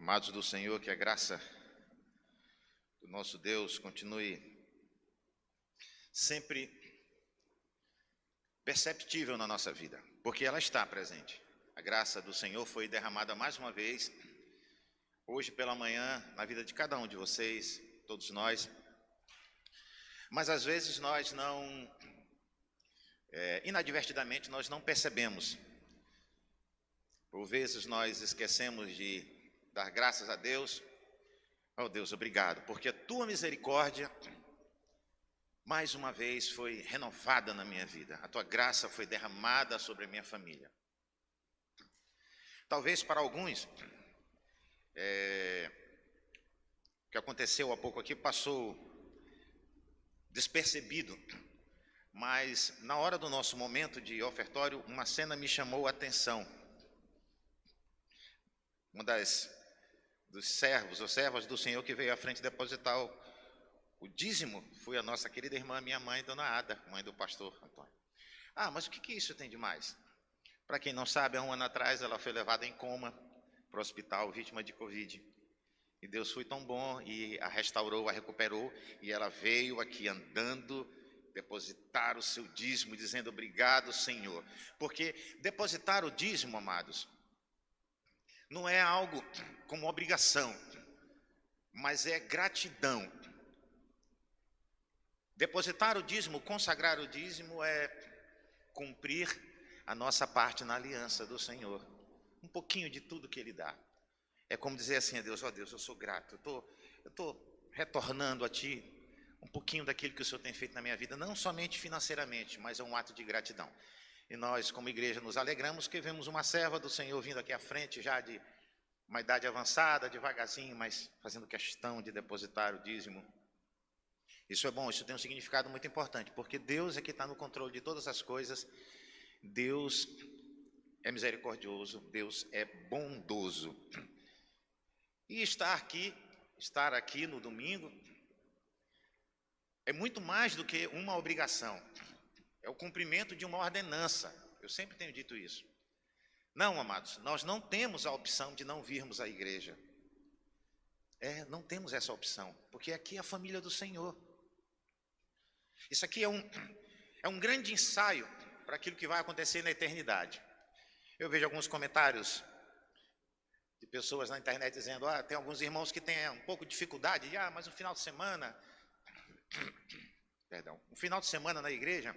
Amados do Senhor, que a graça do nosso Deus continue sempre perceptível na nossa vida, porque ela está presente. A graça do Senhor foi derramada mais uma vez, hoje pela manhã, na vida de cada um de vocês, todos nós. Mas às vezes nós não, inadvertidamente, nós não percebemos. Por vezes nós esquecemos de dar graças a Deus. Oh Deus, obrigado, porque a tua misericórdia mais uma vez foi renovada na minha vida. A tua graça foi derramada sobre a minha família. Talvez para alguns, o que aconteceu há pouco aqui passou despercebido, mas na hora do nosso momento de ofertório, uma cena me chamou a atenção. Uma dos servos ou servas do Senhor que veio à frente depositar o dízimo foi a nossa querida irmã, minha mãe, Dona Ada, mãe do pastor Antônio. Ah, mas o que isso tem de mais? Para quem não sabe, há um ano atrás ela foi levada em coma para o hospital, vítima de Covid. E Deus foi tão bom e a restaurou, a recuperou, e ela veio aqui andando depositar o seu dízimo, dizendo obrigado, Senhor. Porque depositar o dízimo, amados, não é algo como obrigação, mas é gratidão. Depositar o dízimo, consagrar o dízimo é cumprir a nossa parte na aliança do Senhor. Um pouquinho de tudo que Ele dá. É como dizer assim a Deus, ó Deus, eu sou grato, eu estou retornando a Ti um pouquinho daquilo que o Senhor tem feito na minha vida, não somente financeiramente, mas é um ato de gratidão. E nós, como igreja, nos alegramos que vemos uma serva do Senhor vindo aqui à frente, já de uma idade avançada, devagarzinho, mas fazendo questão de depositar o dízimo. Isso é bom, isso tem um significado muito importante, porque Deus é que está no controle de todas as coisas. Deus é misericordioso, Deus é bondoso. E estar aqui no domingo, é muito mais do que uma obrigação. É o cumprimento de uma ordenança. Eu sempre tenho dito isso. Não, amados, nós não temos a opção de não virmos à igreja. Não temos essa opção, porque aqui é a família do Senhor. Isso aqui é um grande ensaio para aquilo que vai acontecer na eternidade. Eu vejo alguns comentários de pessoas na internet dizendo, tem alguns irmãos que têm um pouco de dificuldade, mas o final de semana, um final de semana na igreja,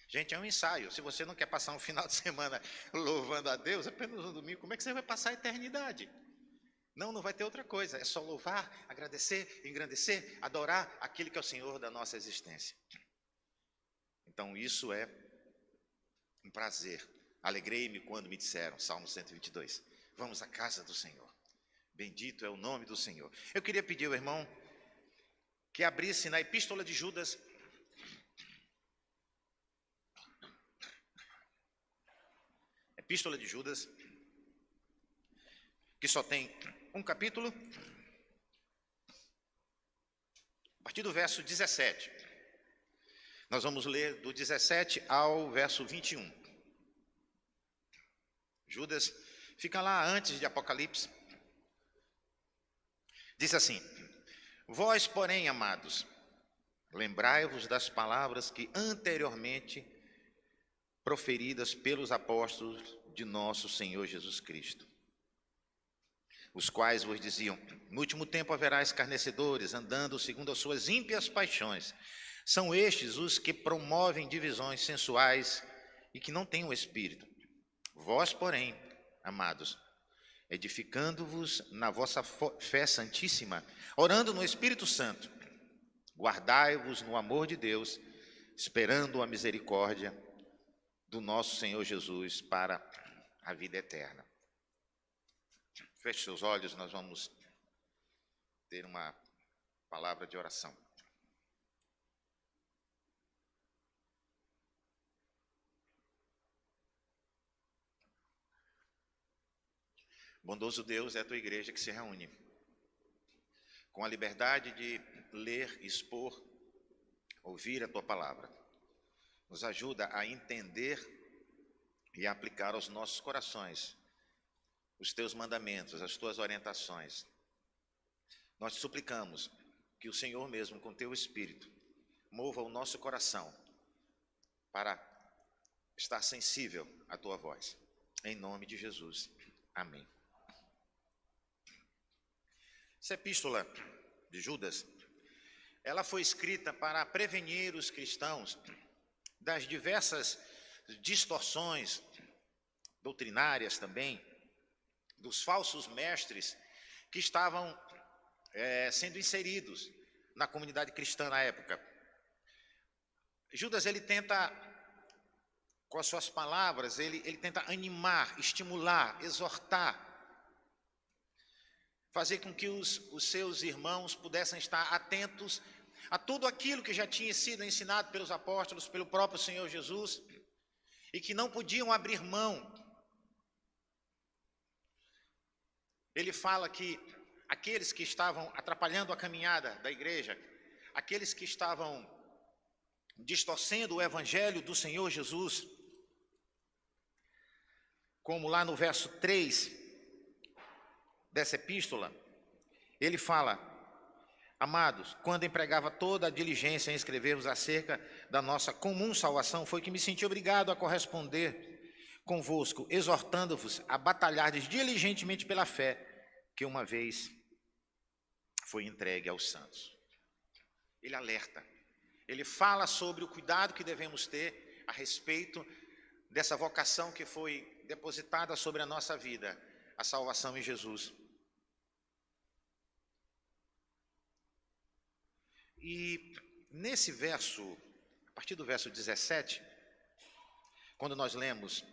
gente, é um ensaio. Se você não quer passar um final de semana louvando a Deus, apenas no domingo, como é que você vai passar a eternidade? Não vai ter outra coisa, é só louvar, agradecer, engrandecer, adorar aquele que é o Senhor da nossa existência. Então isso é um prazer. Alegrei-me quando me disseram, Salmo 122, vamos à casa do Senhor. Bendito é o nome do Senhor. Eu queria pedir ao irmão que abrisse na Epístola de Judas, Epístola de Judas, que só tem um capítulo, a partir do verso 17. Nós vamos ler do 17 ao verso 21. Judas fica lá antes de Apocalipse. Diz assim: vós, porém, amados, lembrai-vos das palavras que anteriormente proferidas pelos apóstolos de nosso Senhor Jesus Cristo, os quais vos diziam, no último tempo haverá escarnecedores, andando segundo as suas ímpias paixões. São estes os que promovem divisões sensuais e que não têm o Espírito. Vós, porém, amados, edificando-vos na vossa fé santíssima, orando no Espírito Santo, guardai-vos no amor de Deus, esperando a misericórdia do nosso Senhor Jesus para a vida eterna. Feche seus olhos, nós vamos ter uma palavra de oração. Bondoso Deus, é a tua igreja que se reúne com a liberdade de ler, expor, ouvir a tua palavra. Nos ajuda a entender e a aplicar aos nossos corações os teus mandamentos, as tuas orientações. Nós te suplicamos que o Senhor mesmo, com teu Espírito, mova o nosso coração para estar sensível à tua voz. Em nome de Jesus. Amém. Essa epístola de Judas, ela foi escrita para prevenir os cristãos das diversas distorções doutrinárias também, dos falsos mestres que estavam sendo inseridos na comunidade cristã na época. Judas, ele tenta, com as suas palavras, ele tenta animar, estimular, exortar, fazer com que os seus irmãos pudessem estar atentos a tudo aquilo que já tinha sido ensinado pelos apóstolos, pelo próprio Senhor Jesus, e que não podiam abrir mão. Ele fala que aqueles que estavam atrapalhando a caminhada da igreja, aqueles que estavam distorcendo o evangelho do Senhor Jesus, como lá no verso 3 dessa epístola, ele fala: amados, quando empregava toda a diligência em escrever-vos acerca da nossa comum salvação, foi que me senti obrigado a corresponder convosco, exortando-vos a batalhardes diligentemente pela fé, que uma vez foi entregue aos santos. Ele alerta, ele fala sobre o cuidado que devemos ter a respeito dessa vocação que foi depositada sobre a nossa vida, a salvação em Jesus. E nesse verso, a partir do verso 17, quando nós lemos: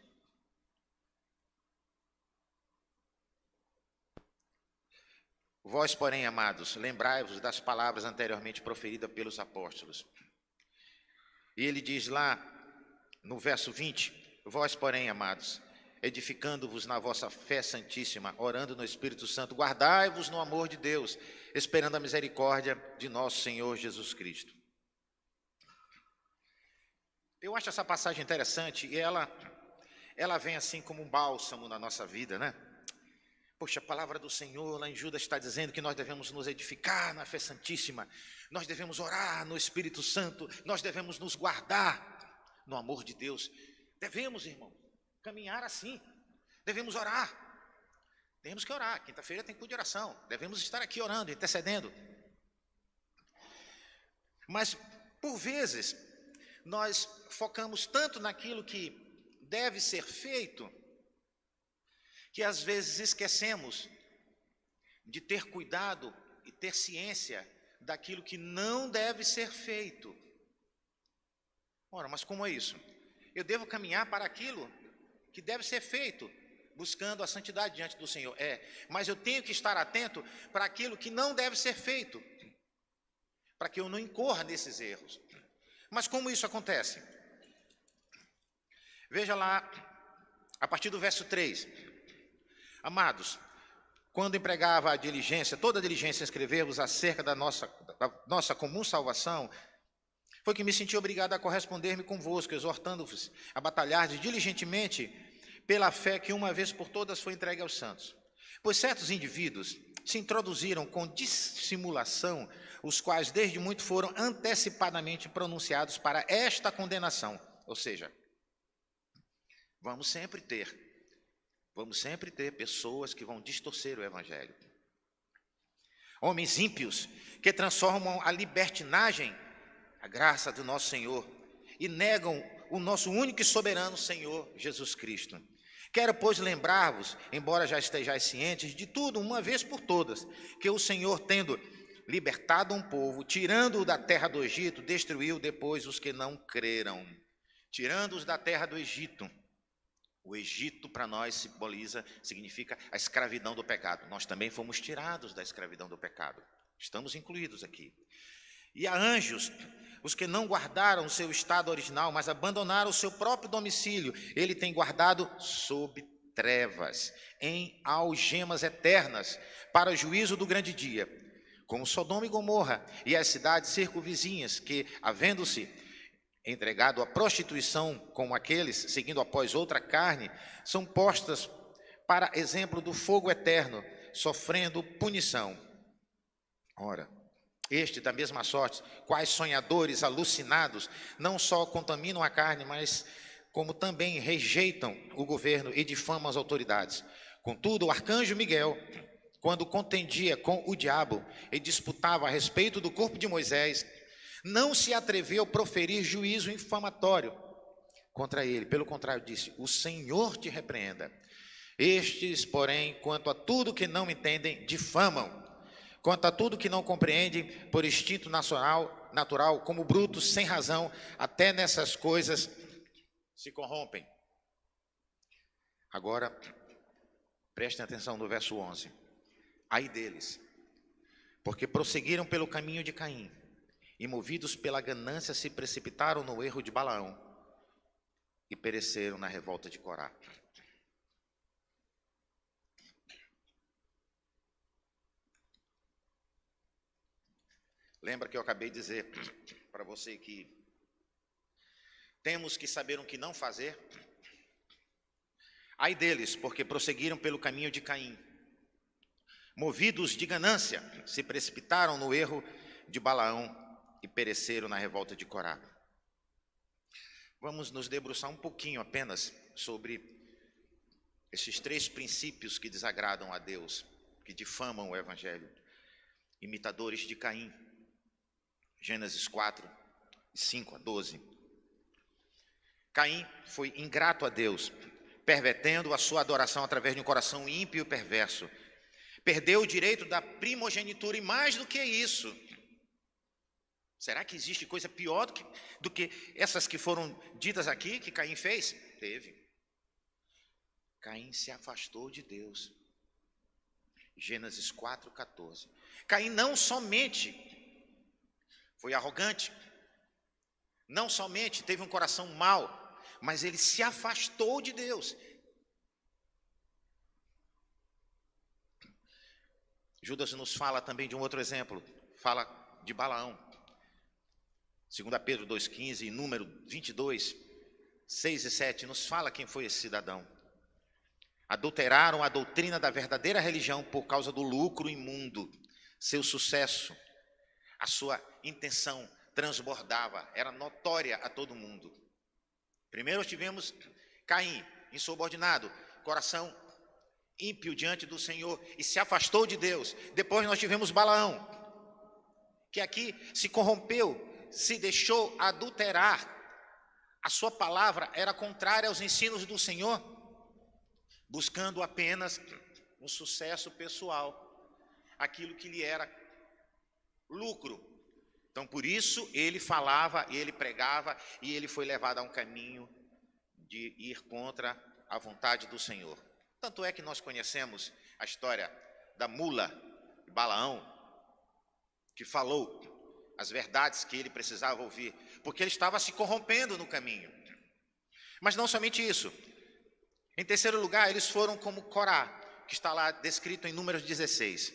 vós, porém, amados, lembrai-vos das palavras anteriormente proferidas pelos apóstolos. E ele diz lá no verso 20: vós, porém, amados, edificando-vos na vossa fé santíssima, orando no Espírito Santo, guardai-vos no amor de Deus, esperando a misericórdia de nosso Senhor Jesus Cristo. Eu acho essa passagem interessante e ela vem assim como um bálsamo na nossa vida, né? Poxa, a palavra do Senhor lá em Judas está dizendo que nós devemos nos edificar na fé santíssima, nós devemos orar no Espírito Santo, nós devemos nos guardar no amor de Deus. Devemos, irmão, caminhar assim, devemos orar, temos que orar. Quinta-feira tem culto de oração, devemos estar aqui orando, intercedendo. Mas, por vezes, nós focamos tanto naquilo que deve ser feito, que às vezes esquecemos de ter cuidado e ter ciência daquilo que não deve ser feito. Ora, mas como é isso? Eu devo caminhar para aquilo que deve ser feito, buscando a santidade diante do Senhor. Mas eu tenho que estar atento para aquilo que não deve ser feito, para que eu não incorra nesses erros. Mas como isso acontece? Veja lá, a partir do verso 3. Amados, quando empregava a diligência, toda a diligência em escrever-vos acerca da nossa comum salvação, foi que me senti obrigado a corresponder-me convosco, exortando-vos a batalhardes diligentemente pela fé que uma vez por todas foi entregue aos santos. Pois certos indivíduos se introduziram com dissimulação, os quais desde muito foram antecipadamente pronunciados para esta condenação. Ou seja, vamos sempre ter pessoas que vão distorcer o evangelho. Homens ímpios que transformam a libertinagem, a graça do nosso Senhor, e negam o nosso único e soberano Senhor Jesus Cristo. Quero, pois, lembrar-vos, embora já estejais cientes de tudo, uma vez por todas, que o Senhor, tendo libertado um povo, tirando-o da terra do Egito, destruiu depois os que não creram. Tirando-os da terra do Egito. O Egito, para nós, significa a escravidão do pecado. Nós também fomos tirados da escravidão do pecado. Estamos incluídos aqui. E a anjos, os que não guardaram o seu estado original, mas abandonaram o seu próprio domicílio, ele tem guardado sob trevas, em algemas eternas, para o juízo do grande dia, como Sodoma e Gomorra e as cidades circunvizinhas, que, havendo-se entregado à prostituição como aqueles, seguindo após outra carne, são postas para exemplo do fogo eterno, sofrendo punição. Ora, este da mesma sorte, quais sonhadores alucinados, não só contaminam a carne, mas como também rejeitam o governo e difamam as autoridades. Contudo, o arcanjo Miguel, quando contendia com o diabo e disputava a respeito do corpo de Moisés, não se atreveu a proferir juízo infamatório contra ele. Pelo contrário, disse: o Senhor te repreenda. Estes, porém, quanto a tudo que não entendem, difamam. Quanto a tudo que não compreendem, por instinto natural, como brutos, sem razão, até nessas coisas se corrompem. Agora, prestem atenção no verso 11. Ai deles, porque prosseguiram pelo caminho de Caim, e movidos pela ganância se precipitaram no erro de Balaão, e pereceram na revolta de Corá. Lembra que eu acabei de dizer para você que temos que saber o que não fazer? Ai deles, porque prosseguiram pelo caminho de Caim, movidos de ganância, se precipitaram no erro de Balaão e pereceram na revolta de Corá. Vamos nos debruçar um pouquinho apenas sobre esses 3 princípios que desagradam a Deus, que difamam o Evangelho. Imitadores de Caim. Gênesis 4, 5 a 12. Caim foi ingrato a Deus, pervertendo a sua adoração através de um coração ímpio e perverso. Perdeu o direito da primogenitura e mais do que isso. Será que existe coisa pior do que essas que foram ditas aqui, que Caim fez? Teve. Caim se afastou de Deus. Gênesis 4, 14. Caim não somente foi arrogante, não somente teve um coração mau, mas ele se afastou de Deus. Judas nos fala também de um outro exemplo, fala de Balaão. 2 Pedro 2,15 e número 22, 6 e 7, nos fala quem foi esse cidadão. Adulteraram a doutrina da verdadeira religião por causa do lucro imundo. Seu sucesso, a sua intenção transbordava, era notória a todo mundo. Primeiro tivemos Caim, insubordinado, coração ímpio diante do Senhor e se afastou de Deus. Depois nós tivemos Balaão, que aqui se corrompeu, se deixou adulterar. A sua palavra era contrária aos ensinos do Senhor, buscando apenas um sucesso pessoal, aquilo que lhe era lucro. Então, por isso, ele falava, ele pregava, e ele foi levado a um caminho de ir contra a vontade do Senhor. Tanto é que nós conhecemos a história da mula de Balaão, que falou as verdades que ele precisava ouvir, porque ele estava se corrompendo no caminho. Mas não somente isso. Em terceiro lugar, eles foram como Corá, que está lá descrito em Números 16.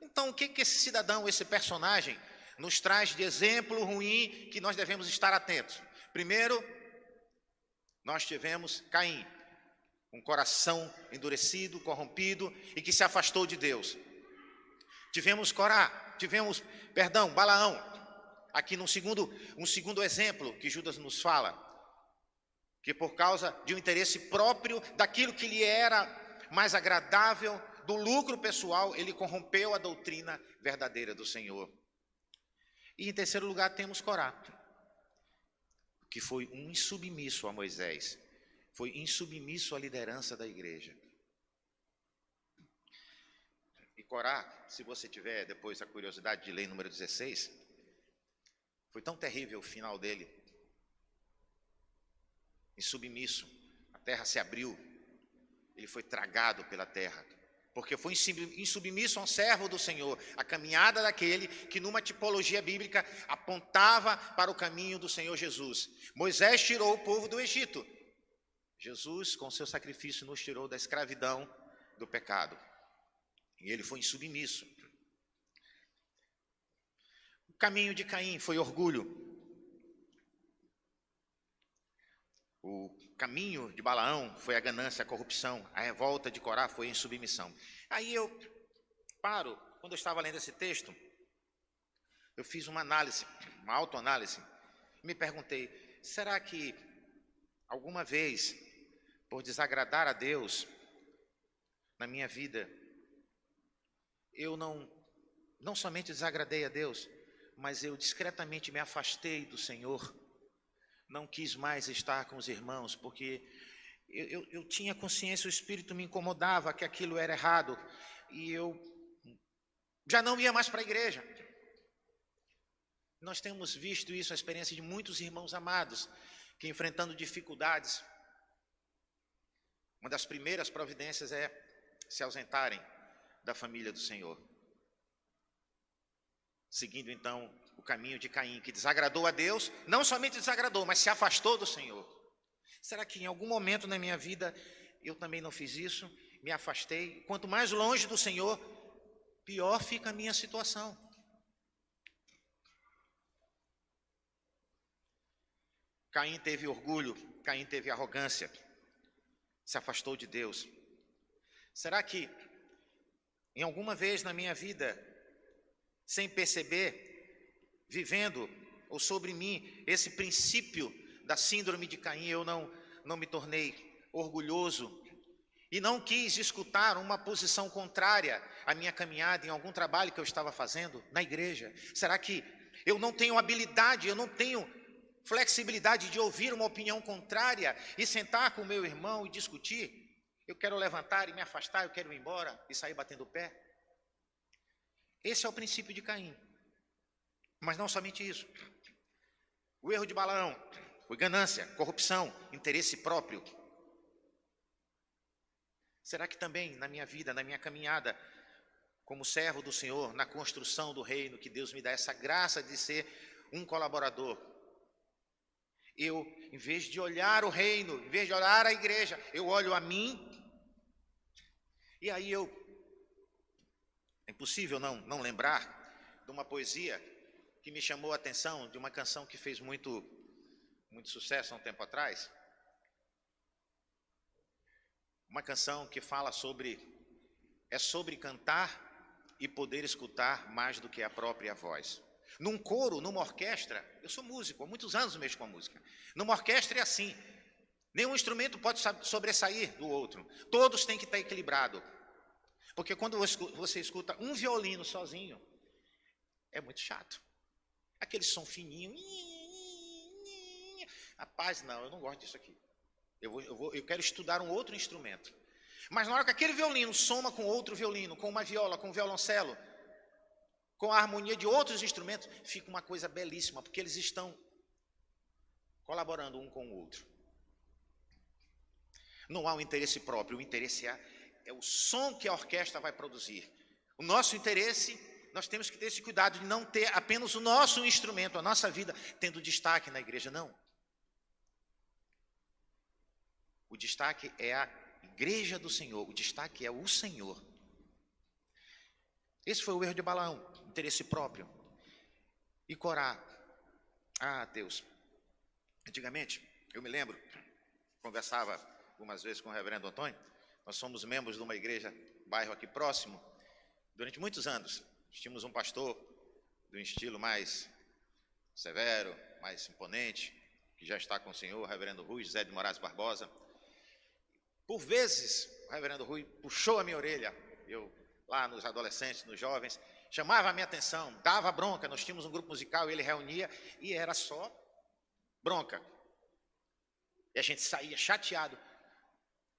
Então, o que esse cidadão, esse personagem, nos traz de exemplo ruim que nós devemos estar atentos? Primeiro, nós tivemos Caim, um coração endurecido, corrompido e que se afastou de Deus. Tivemos Balaão, aqui um segundo exemplo que Judas nos fala, que por causa de um interesse próprio, daquilo que lhe era mais agradável, do lucro pessoal, ele corrompeu a doutrina verdadeira do Senhor. E em terceiro lugar temos Corá, que foi um insubmisso a Moisés, foi insubmisso à liderança da igreja. E Corá, se você tiver depois a curiosidade de ler número 16, foi tão terrível o final dele. Insubmisso, a terra se abriu, ele foi tragado pela terra, porque foi insubmisso a um servo do Senhor, a caminhada daquele que numa tipologia bíblica apontava para o caminho do Senhor Jesus. Moisés tirou o povo do Egito, Jesus com seu sacrifício nos tirou da escravidão do pecado, e ele foi insubmisso. O caminho de Caim foi orgulho. O caminho de Balaão foi a ganância, a corrupção. A revolta de Corá foi a insubmissão. Aí eu paro, quando eu estava lendo esse texto, eu fiz uma análise, uma autoanálise. Me perguntei, será que alguma vez, por desagradar a Deus na minha vida, eu não somente desagradei a Deus, mas eu discretamente me afastei do Senhor, não quis mais estar com os irmãos, porque eu tinha consciência, o Espírito me incomodava que aquilo era errado, e eu já não ia mais para a igreja. Nós temos visto isso, a experiência de muitos irmãos amados, que enfrentando dificuldades, uma das primeiras providências é se ausentarem da família do Senhor. Seguindo então o caminho de Caim, que desagradou a Deus, não somente desagradou, mas se afastou do Senhor. Será que em algum momento na minha vida eu também não fiz isso? Me afastei? Quanto mais longe do Senhor, pior fica a minha situação. Caim teve orgulho, Caim teve arrogância, se afastou de Deus. Será que em alguma vez na minha vida, sem perceber, vivendo ou sobre mim esse princípio da síndrome de Caim, eu não me tornei orgulhoso e não quis escutar uma posição contrária à minha caminhada em algum trabalho que eu estava fazendo na igreja? Será que eu não tenho habilidade, eu não tenho flexibilidade de ouvir uma opinião contrária e sentar com o meu irmão e discutir? Eu quero levantar e me afastar, eu quero ir embora e sair batendo o pé? Esse é o princípio de Caim. Mas não somente isso. O erro de Balaão foi ganância, corrupção, interesse próprio. Será que também na minha vida, na minha caminhada, como servo do Senhor, na construção do reino, que Deus me dá essa graça de ser um colaborador, eu, em vez de olhar o reino, em vez de olhar a igreja, eu olho a mim, e aí é impossível não lembrar de uma poesia que me chamou a atenção, de uma canção que fez muito sucesso há um tempo atrás. Uma canção que fala sobre cantar e poder escutar mais do que a própria voz. Num coro, numa orquestra, eu sou músico, há muitos anos mexo com a música. Numa orquestra é assim, nenhum instrumento pode sobressair do outro, todos têm que estar equilibrados. Porque quando você escuta um violino sozinho, é muito chato. Aquele som fininho. Rapaz, não, eu não gosto disso aqui. Eu quero estudar um outro instrumento. Mas na hora que aquele violino soma com outro violino, com uma viola, com um violoncelo, com a harmonia de outros instrumentos, fica uma coisa belíssima, porque eles estão colaborando um com o outro. Não há um interesse próprio, o interesse é o som que a orquestra vai produzir. O nosso interesse, nós temos que ter esse cuidado de não ter apenas o nosso instrumento, a nossa vida, tendo destaque na igreja, não. O destaque é a igreja do Senhor, o destaque é o Senhor. Esse foi o erro de Balaão, interesse próprio. E Corá, Deus. Antigamente, eu me lembro, conversava algumas vezes com o reverendo Antônio, nós somos membros de uma igreja, bairro aqui próximo, durante muitos anos. Tínhamos um pastor de um estilo mais severo, mais imponente, que já está com o Senhor, o reverendo Rui José de Moraes Barbosa. Por vezes, o reverendo Rui puxou a minha orelha, eu lá nos adolescentes, nos jovens, chamava a minha atenção, dava bronca. Nós tínhamos um grupo musical, ele reunia e era só bronca. E a gente saía chateado.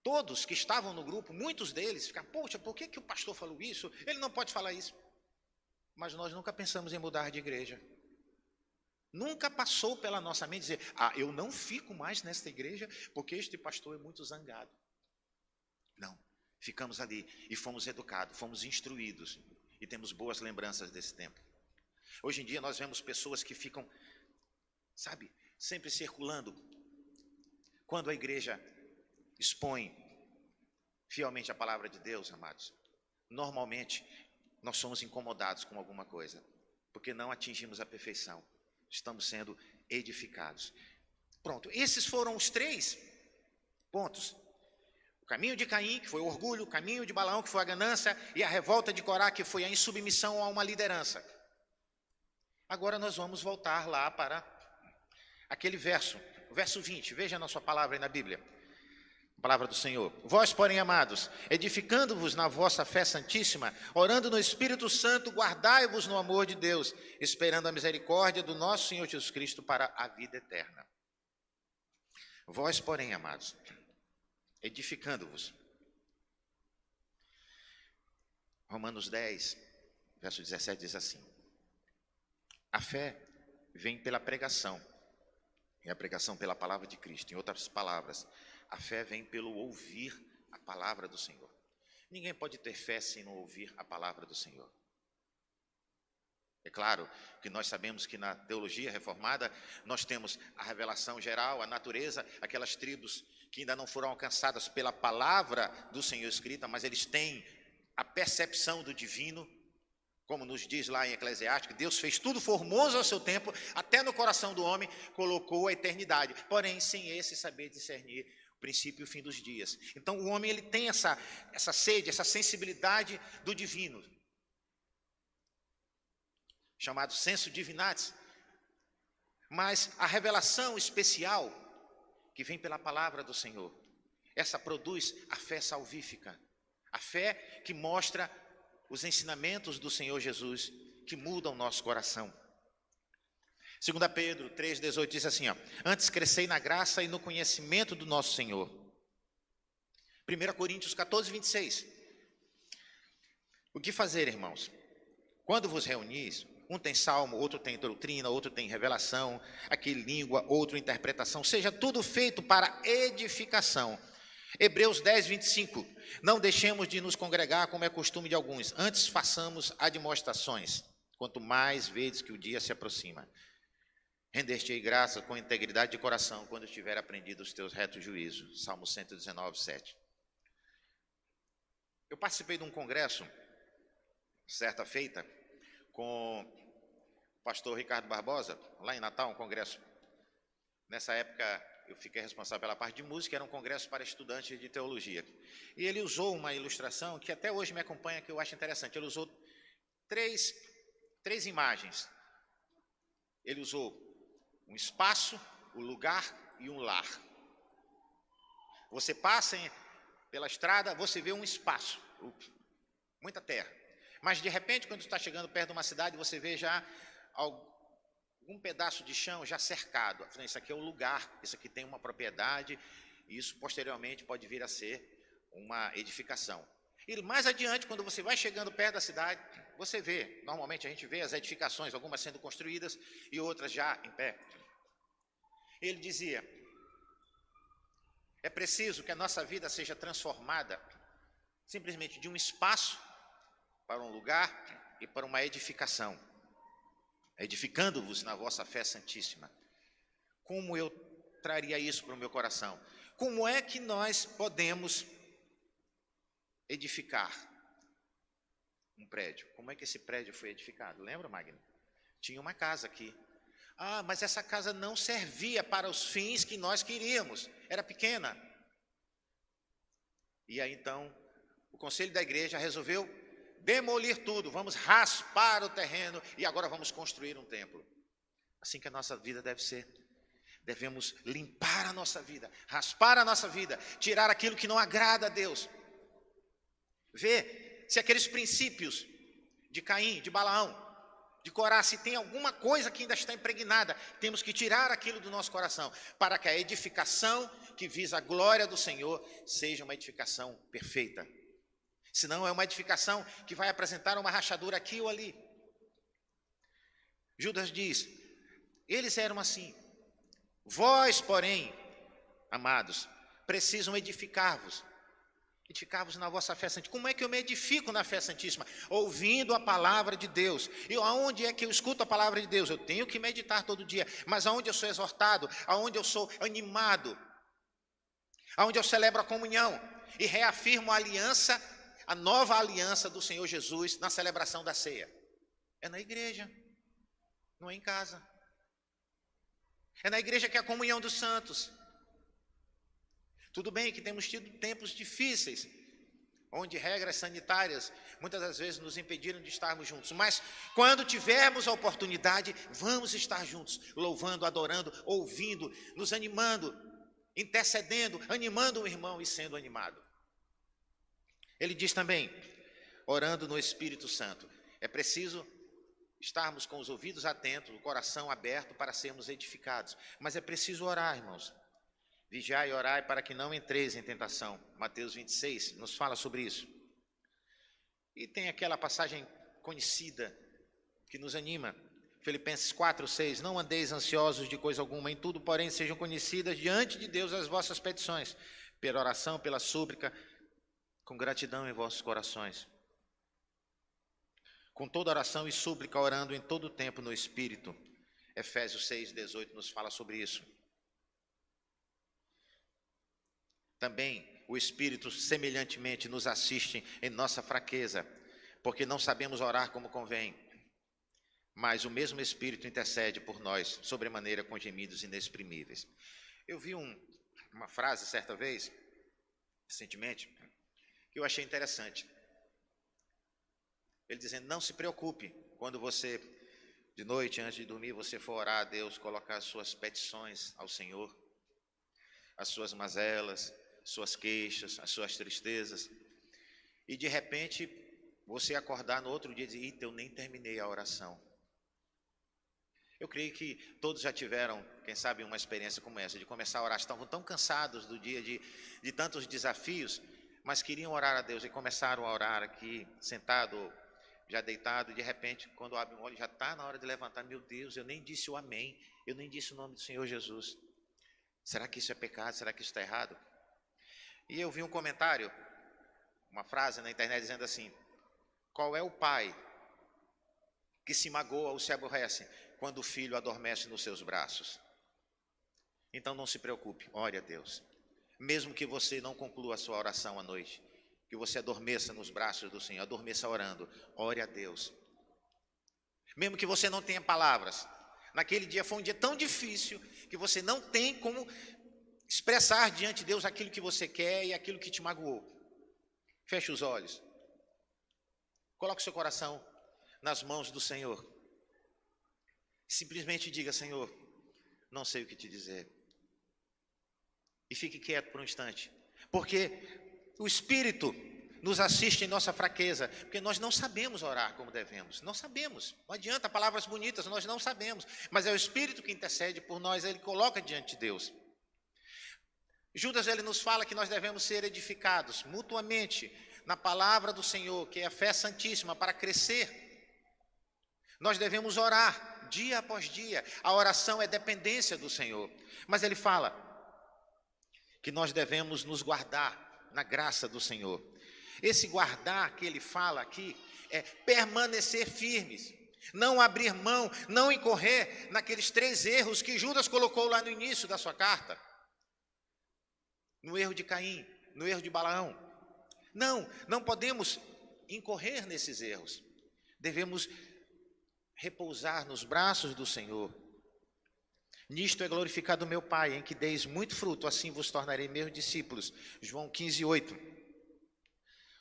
Todos que estavam no grupo, muitos deles, ficavam, poxa, por que o pastor falou isso? Ele não pode falar isso. Mas nós nunca pensamos em mudar de igreja. Nunca passou pela nossa mente dizer, eu não fico mais nesta igreja porque este pastor é muito zangado. Não, ficamos ali e fomos educados, fomos instruídos e temos boas lembranças desse tempo. Hoje em dia nós vemos pessoas que ficam, sempre circulando. Quando a igreja expõe fielmente a palavra de Deus, amados, normalmente nós somos incomodados com alguma coisa, porque não atingimos a perfeição, estamos sendo edificados. Pronto, esses foram os 3 pontos. O caminho de Caim, que foi o orgulho, o caminho de Balaão, que foi a ganância, e a revolta de Corá, que foi a insubmissão a uma liderança. Agora nós vamos voltar lá para aquele verso, o verso 20, veja na sua palavra aí na Bíblia. A palavra do Senhor. Vós, porém, amados, edificando-vos na vossa fé santíssima, orando no Espírito Santo, guardai-vos no amor de Deus, esperando a misericórdia do nosso Senhor Jesus Cristo para a vida eterna. Vós, porém, amados, edificando-vos. Romanos 10, verso 17 diz assim: a fé vem pela pregação, e a pregação pela palavra de Cristo. Em outras palavras, a fé vem pelo ouvir a palavra do Senhor. Ninguém pode ter fé sem não ouvir a palavra do Senhor. É claro que nós sabemos que na teologia reformada nós temos a revelação geral, a natureza, aquelas tribos que ainda não foram alcançadas pela palavra do Senhor escrita, mas eles têm a percepção do divino, como nos diz lá em Eclesiastes, que Deus fez tudo formoso ao seu tempo, até no coração do homem colocou a eternidade, porém sem esse saber discernir o princípio e o fim dos dias. Então o homem ele tem essa sede, essa sensibilidade do divino, chamado sensu divinatis, mas a revelação especial que vem pela palavra do Senhor, essa produz a fé salvífica, a fé que mostra os ensinamentos do Senhor Jesus, que mudam o nosso coração. 2 Pedro 3,18 diz assim, antes crescei na graça e no conhecimento do nosso Senhor. 1 Coríntios 14:26. O que fazer, irmãos? Quando vos reunis, um tem salmo, outro tem doutrina, outro tem revelação, aquele língua, outro interpretação, seja tudo feito para edificação. Hebreus 10:25, não deixemos de nos congregar como é costume de alguns, antes façamos admoestações, quanto mais vedes que o dia se aproxima. Render-te-ei graça com integridade de coração, quando tiver aprendido os teus retos juízos. Salmo 119:7. Eu participei de um congresso, certa feita, com o pastor Ricardo Barbosa, lá em Natal, um congresso. Nessa época eu fiquei responsável pela parte de música, era um congresso para estudantes de teologia. E ele usou uma ilustração que até hoje me acompanha, que eu acho interessante. Ele usou três imagens. Ele usou um espaço, um lugar e um lar. Você passa pela estrada, você vê um espaço, muita terra. Mas de repente, quando está chegando perto de uma cidade, você vê já algum pedaço de chão já cercado. Isso aqui é o lugar, isso aqui tem uma propriedade, e isso posteriormente pode vir a ser uma edificação. E mais adiante, quando você vai chegando perto da cidade, você vê, normalmente a gente vê as edificações, algumas sendo construídas e outras já em pé. Ele dizia, é preciso que a nossa vida seja transformada simplesmente de um espaço para um lugar e para uma edificação, edificando-vos na vossa fé santíssima. Como eu traria isso para o meu coração? Como é que nós podemos edificar um prédio? Como é que esse prédio foi edificado? Lembra, Magno? Tinha uma casa aqui. Ah, mas essa casa não servia para os fins que nós queríamos, era pequena. E aí então, o conselho da igreja resolveu demolir tudo, vamos raspar o terreno e agora vamos construir um templo. Assim que a nossa vida deve ser. Devemos limpar a nossa vida, raspar a nossa vida, tirar aquilo que não agrada a Deus. Ver se aqueles princípios de Caim, de Balaão, de Corá, se tem alguma coisa que ainda está impregnada, temos que tirar aquilo do nosso coração, para que a edificação que visa a glória do Senhor seja uma edificação perfeita. Senão é uma edificação que vai apresentar uma rachadura aqui ou ali. Judas diz, eles eram assim. Vós, porém, amados, precisam edificar-vos na vossa fé santíssima. Como é que eu me edifico na fé santíssima? Ouvindo a palavra de Deus. E aonde é que eu escuto a palavra de Deus? Eu tenho que meditar todo dia. Mas aonde eu sou exortado, aonde eu sou animado, aonde eu celebro a comunhão e reafirmo a aliança, a nova aliança do Senhor Jesus na celebração da ceia. É na igreja, não é em casa. É na igreja que é a comunhão dos santos. Tudo bem que temos tido tempos difíceis, onde regras sanitárias muitas das vezes nos impediram de estarmos juntos. Mas quando tivermos a oportunidade, vamos estar juntos, louvando, adorando, ouvindo, nos animando, intercedendo, animando o irmão e sendo animado. Ele diz também, orando no Espírito Santo, é preciso estarmos com os ouvidos atentos, o coração aberto para sermos edificados. Mas é preciso orar, irmãos. Vigiai e orai para que não entreis em tentação. Mateus 26 nos fala sobre isso. E tem aquela passagem conhecida que nos anima. Filipenses 4:6. Não andeis ansiosos de coisa alguma, em tudo, porém, sejam conhecidas diante de Deus as vossas petições, pela oração, pela súplica, com gratidão em vossos corações. Com toda oração e súplica, orando em todo o tempo no Espírito. Efésios 6:18 nos fala sobre isso. Também o Espírito semelhantemente nos assiste em nossa fraqueza, porque não sabemos orar como convém. Mas o mesmo Espírito intercede por nós, sobremaneira com gemidos inexprimíveis. Eu vi uma frase certa vez, recentemente, que eu achei interessante. Ele dizendo, não se preocupe, quando você, de noite, antes de dormir, você for orar a Deus, colocar as suas petições ao Senhor, as suas mazelas, suas queixas, as suas tristezas, e de repente, você acordar no outro dia e dizer, eita, eu nem terminei a oração. Eu creio que todos já tiveram, quem sabe, uma experiência como essa, de começar a orar, estavam tão cansados do dia de tantos desafios, mas queriam orar a Deus e começaram a orar aqui, sentado, já deitado, e de repente, quando abre um olho, já está na hora de levantar. Meu Deus, eu nem disse o amém, eu nem disse o nome do Senhor Jesus. Será que isso é pecado? Será que isso está errado? E eu vi um comentário, uma frase na internet dizendo assim, qual é o pai que se magoa ou se aborrece quando o filho adormece nos seus braços? Então não se preocupe, ore a Deus. Mesmo que você não conclua a sua oração à noite, que você adormeça nos braços do Senhor, adormeça orando, ore a Deus. Mesmo que você não tenha palavras, naquele dia foi um dia tão difícil que você não tem como expressar diante de Deus aquilo que você quer e aquilo que te magoou. Feche os olhos. Coloque seu coração nas mãos do Senhor. Simplesmente diga, Senhor, não sei o que te dizer. E fique quieto por um instante. Porque o Espírito nos assiste em nossa fraqueza. Porque nós não sabemos orar como devemos. Não sabemos. Não adianta palavras bonitas, nós não sabemos. Mas é o Espírito que intercede por nós, ele coloca diante de Deus. Judas, ele nos fala que nós devemos ser edificados mutuamente na palavra do Senhor, que é a fé santíssima, para crescer. Nós devemos orar dia após dia. A oração é dependência do Senhor. Mas ele fala que nós devemos nos guardar na graça do Senhor. Esse guardar que ele fala aqui é permanecer firmes, não abrir mão, não incorrer naqueles 3 erros que Judas colocou lá no início da sua carta. No erro de Caim, no erro de Balaão. Não podemos incorrer nesses erros. Devemos repousar nos braços do Senhor. Nisto é glorificado meu Pai, em que deis muito fruto, assim vos tornarei meus discípulos. João 15:8.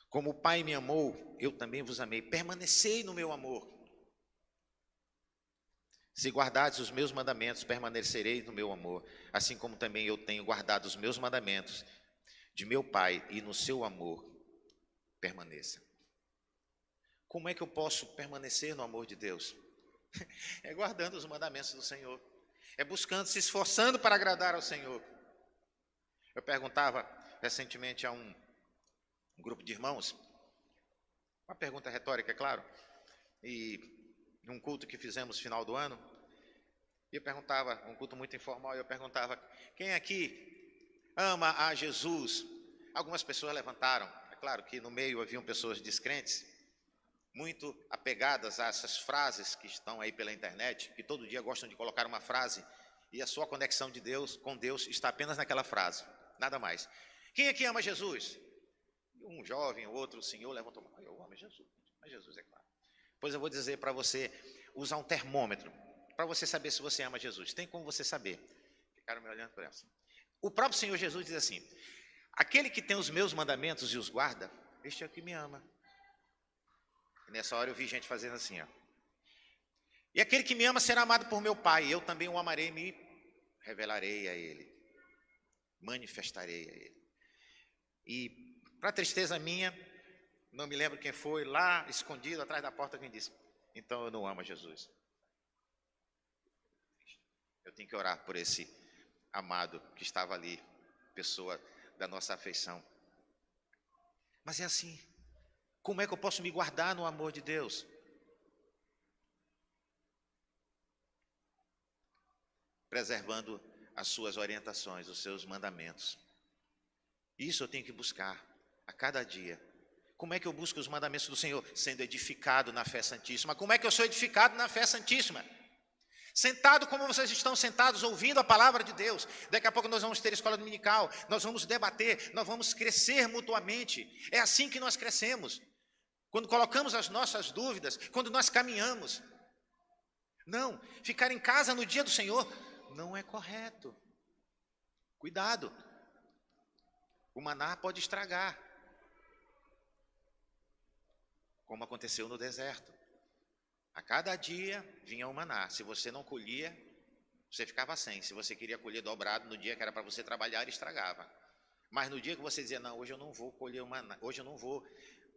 Como o Pai me amou, eu também vos amei. Permanecei no meu amor. Se guardardes os meus mandamentos, permanecereis no meu amor, assim como também eu tenho guardado os meus mandamentos de meu Pai, e no seu amor permaneça. Como é que eu posso permanecer no amor de Deus? É guardando os mandamentos do Senhor, é buscando, se esforçando para agradar ao Senhor. Eu perguntava recentemente a um grupo de irmãos, uma pergunta retórica, é claro, e num culto que fizemos no final do ano, eu perguntava, um culto muito informal, eu perguntava, quem aqui ama a Jesus? Algumas pessoas levantaram. É claro que no meio haviam pessoas descrentes, muito apegadas a essas frases que estão aí pela internet, que todo dia gostam de colocar uma frase, e a sua conexão de Deus com Deus está apenas naquela frase, nada mais. Quem aqui ama Jesus? Um jovem, outro senhor levantou a mão, eu amo Jesus, mas Jesus é claro. Pois eu vou dizer para você usar um termômetro, para você saber se você ama Jesus. Tem como você saber. Ficaram me olhando por essa. O próprio Senhor Jesus diz assim: aquele que tem os meus mandamentos e os guarda, este é o que me ama. E nessa hora eu vi gente fazendo assim, ó. E aquele que me ama será amado por meu Pai, eu também o amarei e me revelarei a ele, manifestarei a ele. E, para tristeza minha, não me lembro quem foi, lá escondido atrás da porta, quem disse: então eu não amo Jesus. Eu tenho que orar por esse amado que estava ali, pessoa da nossa afeição. Mas é assim, como é que eu posso me guardar no amor de Deus? Preservando as suas orientações, os seus mandamentos. Isso eu tenho que buscar a cada dia. Como é que eu busco os mandamentos do Senhor? Sendo edificado na fé santíssima. Como é que eu sou edificado na fé santíssima? Sentado como vocês estão sentados, ouvindo a palavra de Deus. Daqui a pouco nós vamos ter escola dominical, nós vamos debater, nós vamos crescer mutuamente. É assim que nós crescemos. Quando colocamos as nossas dúvidas, quando nós caminhamos. Não, ficar em casa no dia do Senhor não é correto. Cuidado. O maná pode estragar, como aconteceu no deserto. A cada dia vinha o maná. Se você não colhia, você ficava sem. Se você queria colher dobrado no dia que era para você trabalhar, estragava. Mas no dia que você dizia: não, hoje eu não vou colher o maná, hoje eu não vou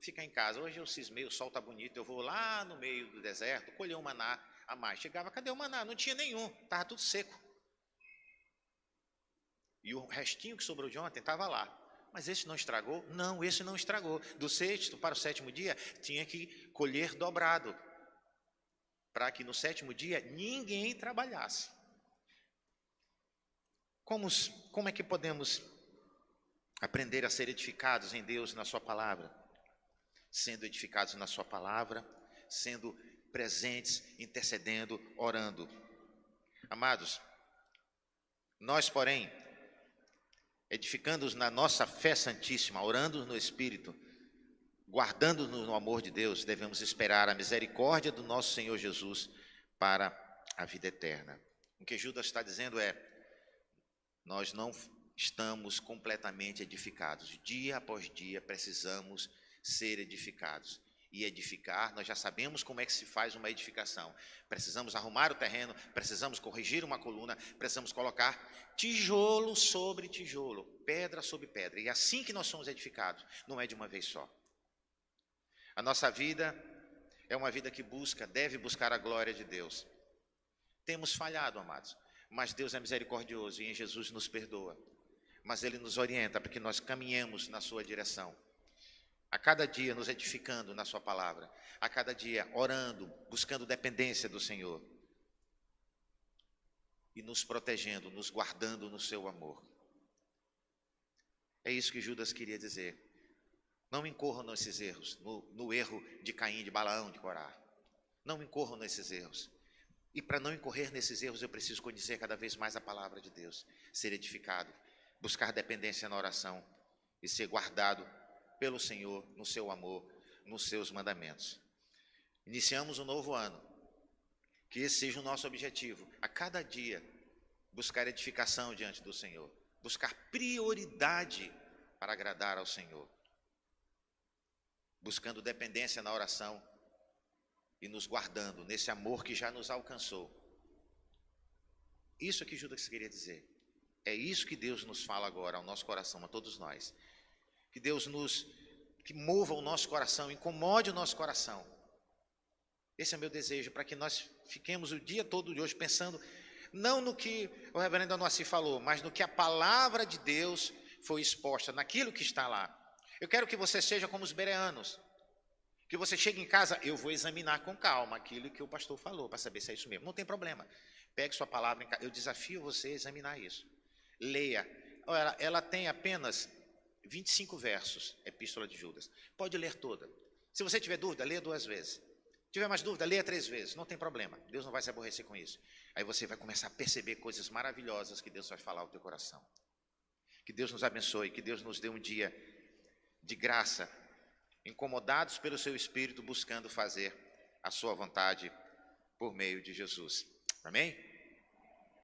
ficar em casa, hoje eu cismei, o sol está bonito, eu vou lá no meio do deserto colher um maná a mais. Chegava, cadê o maná? Não tinha nenhum, estava tudo seco. E o restinho que sobrou de ontem estava lá. Mas esse não estragou? Não, esse não estragou. Do sexto para o sétimo dia, tinha que colher dobrado, para que no sétimo dia ninguém trabalhasse. Como é que podemos aprender a ser edificados em Deus, na sua palavra? Sendo edificados na sua palavra, sendo presentes, intercedendo, orando. Amados, nós, porém, edificando-nos na nossa fé santíssima, orando no Espírito, guardando-nos no amor de Deus, devemos esperar a misericórdia do nosso Senhor Jesus para a vida eterna. O que Judas está dizendo é: nós não estamos completamente edificados. Dia após dia precisamos ser edificados. E edificar, nós já sabemos como é que se faz uma edificação. Precisamos arrumar o terreno, precisamos corrigir uma coluna, precisamos colocar tijolo sobre tijolo, pedra sobre pedra. E assim que nós somos edificados, não é de uma vez só. A nossa vida é uma vida que deve buscar a glória de Deus. Temos falhado, amados, mas Deus é misericordioso e em Jesus nos perdoa. Mas Ele nos orienta para que nós caminhemos na sua direção. A cada dia nos edificando na sua palavra, a cada dia orando, buscando dependência do Senhor e nos protegendo, nos guardando no seu amor. É isso que Judas queria dizer. Não incorram nesses erros, no erro de Caim, de Balaão, de Corá. Não incorram nesses erros. E para não incorrer nesses erros, eu preciso conhecer cada vez mais a palavra de Deus, ser edificado, buscar dependência na oração e ser guardado pelo Senhor, no seu amor, nos seus mandamentos. Iniciamos um novo ano, que esse seja o nosso objetivo, a cada dia, buscar edificação diante do Senhor, buscar prioridade para agradar ao Senhor, buscando dependência na oração e nos guardando nesse amor que já nos alcançou. Isso é que Judas queria dizer. É isso que Deus nos fala agora ao nosso coração, a todos nós. Que Deus que mova o nosso coração, incomode o nosso coração. Esse é o meu desejo, para que nós fiquemos o dia todo de hoje pensando, não no que o reverendo Anoassi falou, mas no que a palavra de Deus foi exposta, naquilo que está lá. Eu quero que você seja como os bereanos, que você chegue em casa, eu vou examinar com calma aquilo que o pastor falou, para saber se é isso mesmo. Não tem problema, pegue sua palavra em casa, eu desafio você a examinar isso. Leia, ela tem apenas 25 versos, Epístola de Judas. Pode ler toda. Se você tiver dúvida, leia 2 vezes. Tiver mais dúvida, leia 3 vezes. Não tem problema. Deus não vai se aborrecer com isso. Aí você vai começar a perceber coisas maravilhosas que Deus vai falar ao teu coração. Que Deus nos abençoe, que Deus nos dê um dia de graça, incomodados pelo seu Espírito, buscando fazer a sua vontade por meio de Jesus. Amém?